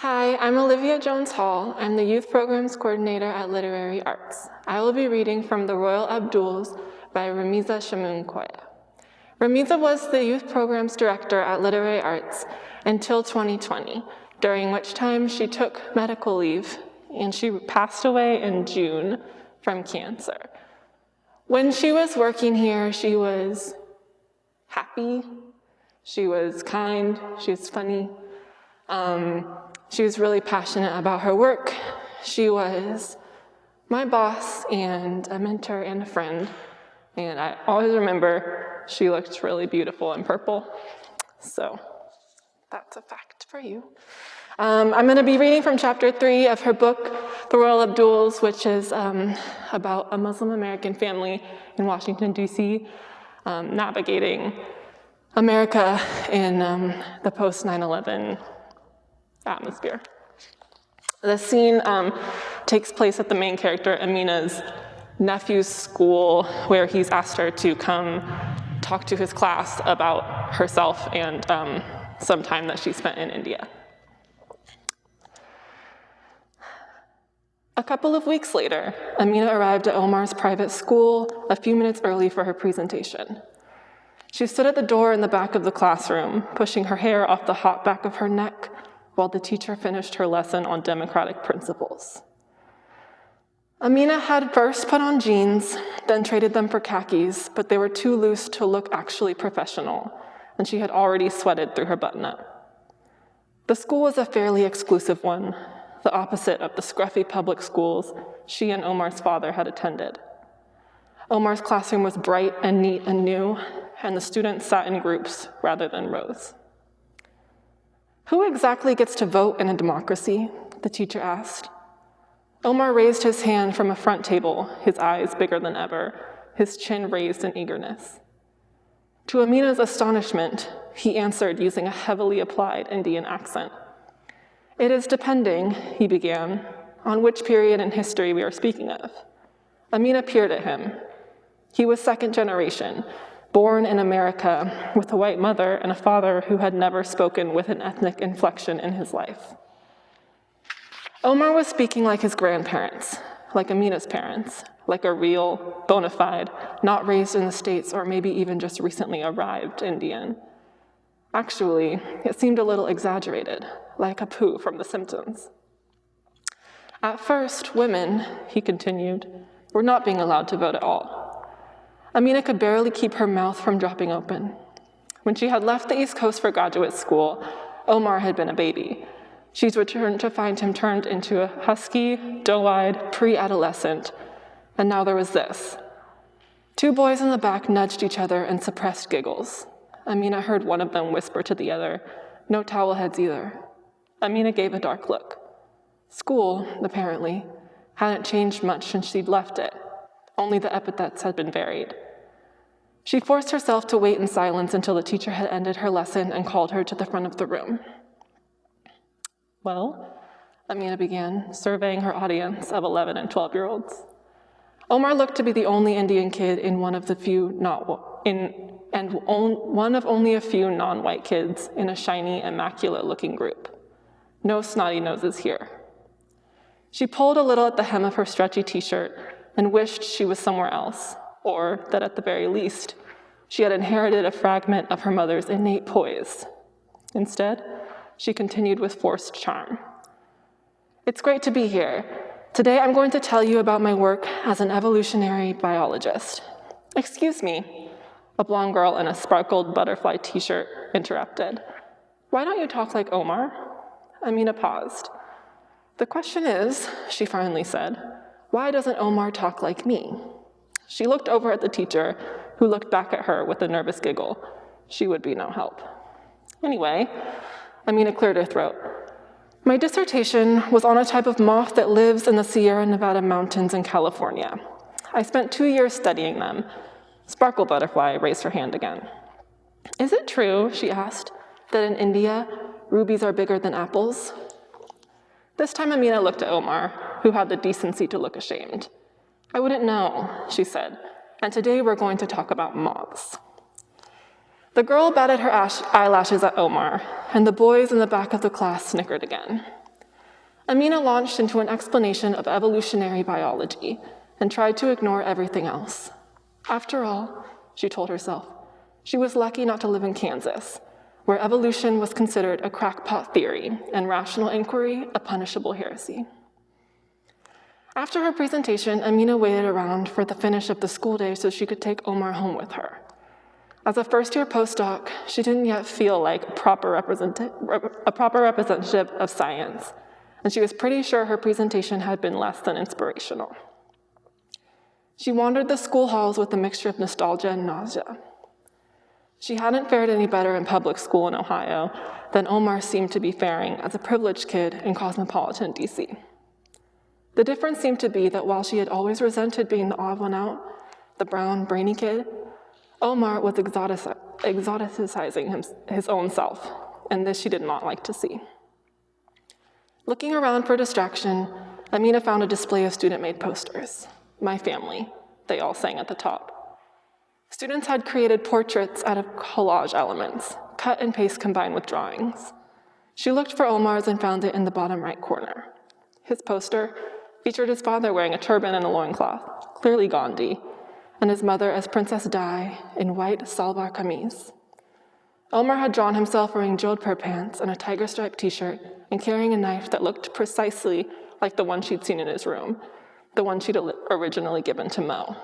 Hi, I'm Olivia Jones-Hall. I'm the Youth Programs Coordinator at Literary Arts. I will be reading from The Royal Abduls by Ramiza Koya. Ramiza was the Youth Programs Director at Literary Arts until 2020, during which time she took medical leave and she passed away in June from cancer. When she was working here, she was happy, she was kind, she was funny. She was really passionate about her work. She was my boss and a mentor and a friend. And I always remember she looked really beautiful in purple. So that's a fact for you. I'm going to be reading from chapter 3 of her book, The Royal Abduls, which is about a Muslim American family in Washington, D.C., navigating America in the post 9/11 atmosphere. The scene takes place at the main character, Amina's nephew's school, where he's asked her to come talk to his class about herself and some time that she spent in India. A couple of weeks later, Amina arrived at Omar's private school a few minutes early for her presentation. She stood at the door in the back of the classroom, pushing her hair off the hot back of her neck while the teacher finished her lesson on democratic principles. Amina had first put on jeans, then traded them for khakis, but they were too loose to look actually professional, and she had already sweated through her button-up. The school was a fairly exclusive one, the opposite of the scruffy public schools she and Omar's father had attended. Omar's classroom was bright and neat and new, and the students sat in groups rather than rows. "Who exactly gets to vote in a democracy?" the teacher asked. Omar raised his hand from a front table, his eyes bigger than ever, his chin raised in eagerness. To Amina's astonishment, he answered using a heavily applied Indian accent. "It is depending," he began, "on which period in history we are speaking of." Amina peered at him. He was second generation, born in America with a white mother and a father who had never spoken with an ethnic inflection in his life. Omar was speaking like his grandparents, like Amina's parents, like a real, bona fide, not raised in the States or maybe even just recently arrived Indian. Actually, it seemed a little exaggerated, like Apu from The Simpsons. At first, women, he continued, were not being allowed to vote at all. Amina could barely keep her mouth from dropping open. When she had left the East Coast for graduate school, Omar had been a baby. She'd returned to find him turned into a husky, doe-eyed, pre-adolescent, and now there was this. Two boys in the back nudged each other and suppressed giggles. Amina heard one of them whisper to the other, "No towel heads either." Amina gave a dark look. School, apparently, hadn't changed much since she'd left it. Only the epithets had been varied. She forced herself to wait in silence until the teacher had ended her lesson and called her to the front of the room. "Well," Amina began, surveying her audience of 11 and 12-year-olds. Omar looked to be the only Indian kid in one of only a few non-white kids in a shiny, immaculate-looking group. No snotty noses here. She pulled a little at the hem of her stretchy t-shirt and wished she was somewhere else, or that at the very least, she had inherited a fragment of her mother's innate poise. Instead, she continued with forced charm. "It's great to be here. Today I'm going to tell you about my work as an evolutionary biologist." "Excuse me," a blonde girl in a sparkled butterfly t-shirt interrupted. "Why don't you talk like Omar?" Amina paused. "The question is," she finally said, "why doesn't Omar talk like me?" She looked over at the teacher, who looked back at her with a nervous giggle. She would be no help. "Anyway," Amina cleared her throat, "my dissertation was on a type of moth that lives in the Sierra Nevada mountains in California. I spent 2 years studying them." Sparkle Butterfly raised her hand again. "Is it true," she asked, "that in India, rubies are bigger than apples?" This time Amina looked at Omar, who had the decency to look ashamed. "I wouldn't know," she said, "and today we're going to talk about moths." The girl batted her eyelashes at Omar, and the boys in the back of the class snickered again. Amina launched into an explanation of evolutionary biology and tried to ignore everything else. After all, she told herself, she was lucky not to live in Kansas, where evolution was considered a crackpot theory and rational inquiry a punishable heresy. After her presentation, Amina waited around for the finish of the school day so she could take Omar home with her. As a first-year postdoc, she didn't yet feel like a proper representative of science, and she was pretty sure her presentation had been less than inspirational. She wandered the school halls with a mixture of nostalgia and nausea. She hadn't fared any better in public school in Ohio than Omar seemed to be faring as a privileged kid in cosmopolitan DC. The difference seemed to be that while she had always resented being the odd one out, the brown, brainy kid, Omar was exoticizing his own self, and this she did not like to see. Looking around for distraction, Amina found a display of student-made posters. "My family," they all sang at the top. Students had created portraits out of collage elements, cut and paste combined with drawings. She looked for Omar's and found it in the bottom right corner. His poster featured his father wearing a turban and a loincloth, clearly Gandhi, and his mother as Princess Di in white salwar kameez. Omar had drawn himself wearing jodhpur pants and a tiger-striped t-shirt and carrying a knife that looked precisely like the one she'd seen in his room, the one she'd originally given to Mo.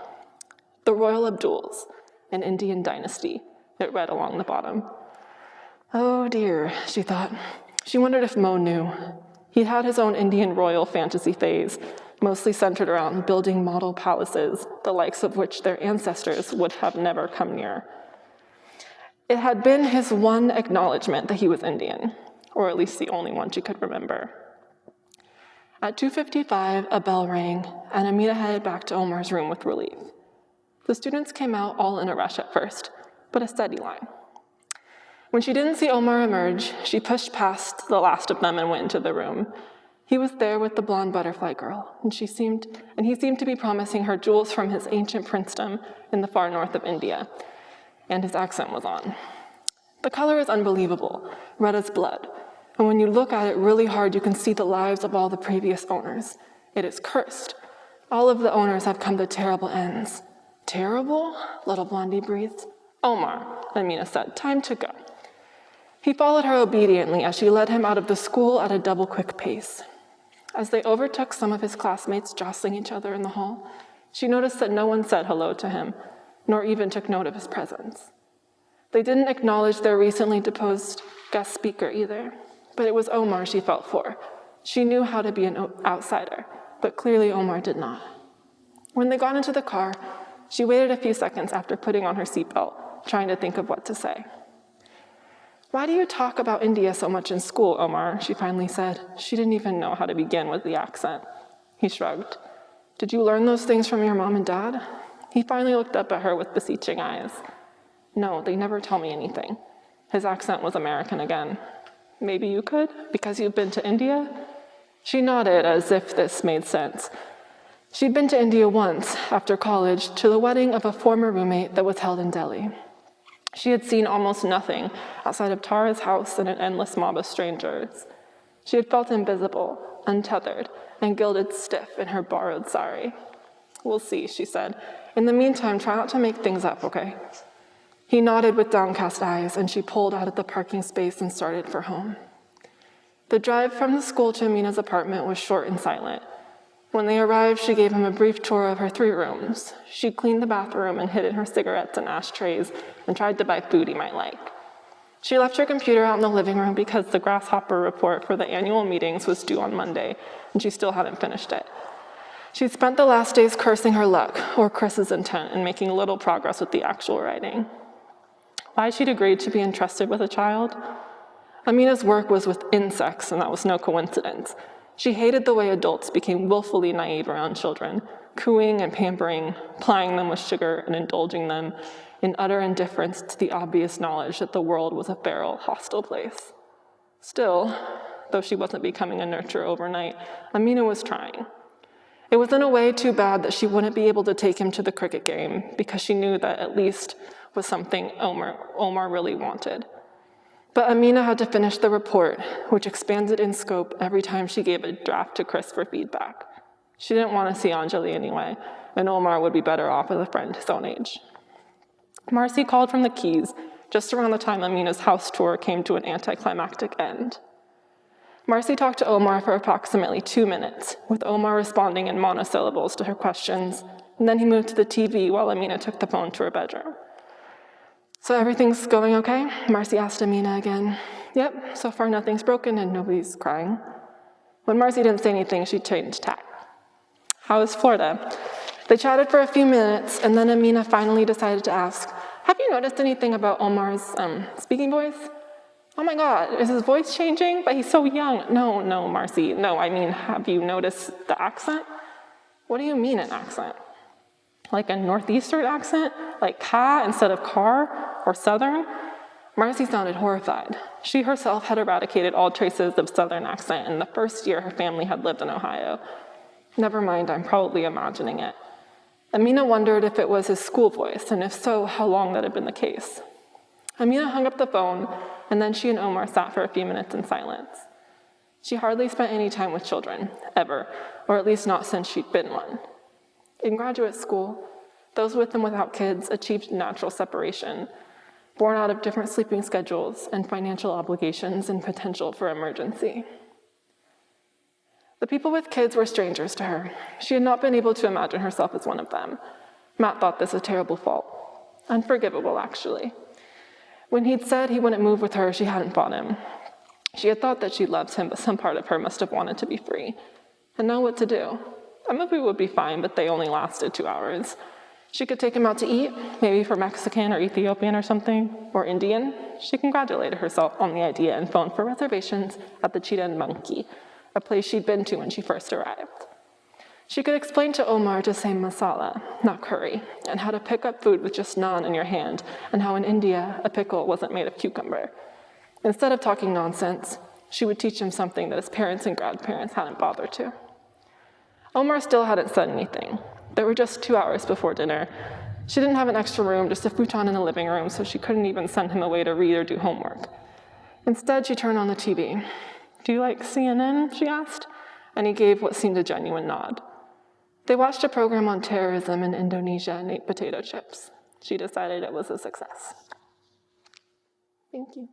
"The Royal Abduls, an Indian dynasty," it read along the bottom. Oh dear, she thought. She wondered if Mo knew. He'd had his own Indian royal fantasy phase, mostly centered around building model palaces, the likes of which their ancestors would have never come near. It had been his one acknowledgement that he was Indian, or at least the only one she could remember. At 2:55, a bell rang, and Amina headed back to Omar's room with relief. The students came out all in a rush at first, but a steady line. When she didn't see Omar emerge, she pushed past the last of them and went into the room. He was there with the blonde butterfly girl, and he seemed to be promising her jewels from his ancient princedom in the far north of India, and his accent was on. The color is unbelievable, red as blood, and when you look at it really hard, you can see the lives of all the previous owners. It is cursed. All of the owners have come to terrible ends. "Terrible?" little blondie breathed. "Omar," Amina said, "time to go." He followed her obediently as she led him out of the school at a double-quick pace. As they overtook some of his classmates jostling each other in the hall, she noticed that no one said hello to him, nor even took note of his presence. They didn't acknowledge their recently deposed guest speaker either, but it was Omar she felt for. She knew how to be an outsider, but clearly Omar did not. When they got into the car, she waited a few seconds after putting on her seatbelt, trying to think of what to say. "Why do you talk about India so much in school, Omar?" she finally said. She didn't even know how to begin with the accent. He shrugged. "Did you learn those things from your mom and dad?" He finally looked up at her with beseeching eyes. "No, they never tell me anything." His accent was American again. "Maybe you could, because you've been to India?" She nodded as if this made sense. She'd been to India once, after college, to the wedding of a former roommate that was held in Delhi. She had seen almost nothing outside of Tara's house and an endless mob of strangers. She had felt invisible, untethered, and gilded stiff in her borrowed sari. "We'll see," she said. "In the meantime, try not to make things up, okay?" He nodded with downcast eyes, and she pulled out of the parking space and started for home. The drive from the school to Amina's apartment was short and silent. When they arrived, she gave him a brief tour of her 3 rooms. She cleaned the bathroom and hid in her cigarettes and ashtrays and tried to buy food he might like. She left her computer out in the living room because the grasshopper report for the annual meetings was due on Monday, and she still hadn't finished it. She'd spent the last days cursing her luck, or Chris's intent, and making little progress with the actual writing. Why she'd agreed to be entrusted with a child? Amina's work was with insects, and that was no coincidence. She hated the way adults became willfully naive around children, cooing and pampering, plying them with sugar and indulging them in utter indifference to the obvious knowledge that the world was a feral, hostile place. Still, though she wasn't becoming a nurturer overnight, Amina was trying. It was in a way too bad that she wouldn't be able to take him to the cricket game because she knew that at least was something Omar really wanted. But Amina had to finish the report, which expanded in scope every time she gave a draft to Chris for feedback. She didn't want to see Anjali anyway, and Omar would be better off with a friend his own age. Marcy called from the Keys just around the time Amina's house tour came to an anticlimactic end. Marcy talked to Omar for approximately 2 minutes, with Omar responding in monosyllables to her questions, and then he moved to the TV while Amina took the phone to her bedroom. "So everything's going okay?" Marcy asked Amina again. "Yep, so far nothing's broken and nobody's crying." When Marcy didn't say anything, she changed tack. "How is Florida?" They chatted for a few minutes, and then Amina finally decided to ask, "Have you noticed anything about Omar's speaking voice?" "Oh my God, is his voice changing? But he's so young." No, Marcy, no, I mean, have you noticed the accent?" "What do you mean an accent?" "Like a Northeastern accent? Like ka instead of car? Or Southern?" Marcy sounded horrified. She herself had eradicated all traces of Southern accent in the first year her family had lived in Ohio. Never mind, I'm probably imagining it. Amina wondered if it was his school voice, and if so, how long that had been the case. Amina hung up the phone, and then she and Omar sat for a few minutes in silence. She hardly spent any time with children, ever, or at least not since she'd been one. In graduate school, those with and without kids achieved natural separation, born out of different sleeping schedules and financial obligations and potential for emergency. The people with kids were strangers to her. She had not been able to imagine herself as one of them. Matt thought this a terrible fault. Unforgivable, actually. When he'd said he wouldn't move with her, she hadn't fought him. She had thought that she loved him, but some part of her must have wanted to be free. And now what to do? A movie would be fine, but they only lasted 2 hours. She could take him out to eat, maybe for Mexican or Ethiopian or something, or Indian. She congratulated herself on the idea and phoned for reservations at the Cheetah and Monkey, a place she'd been to when she first arrived. She could explain to Omar to say masala, not curry, and how to pick up food with just naan in your hand, and how in India, a pickle wasn't made of cucumber. Instead of talking nonsense, she would teach him something that his parents and grandparents hadn't bothered to. Omar still hadn't said anything. There were just 2 hours before dinner. She didn't have an extra room, just a futon in the living room, so she couldn't even send him away to read or do homework. Instead, she turned on the TV. "Do you like CNN?" she asked, and he gave what seemed a genuine nod. They watched a program on terrorism in Indonesia and ate potato chips. She decided it was a success. Thank you.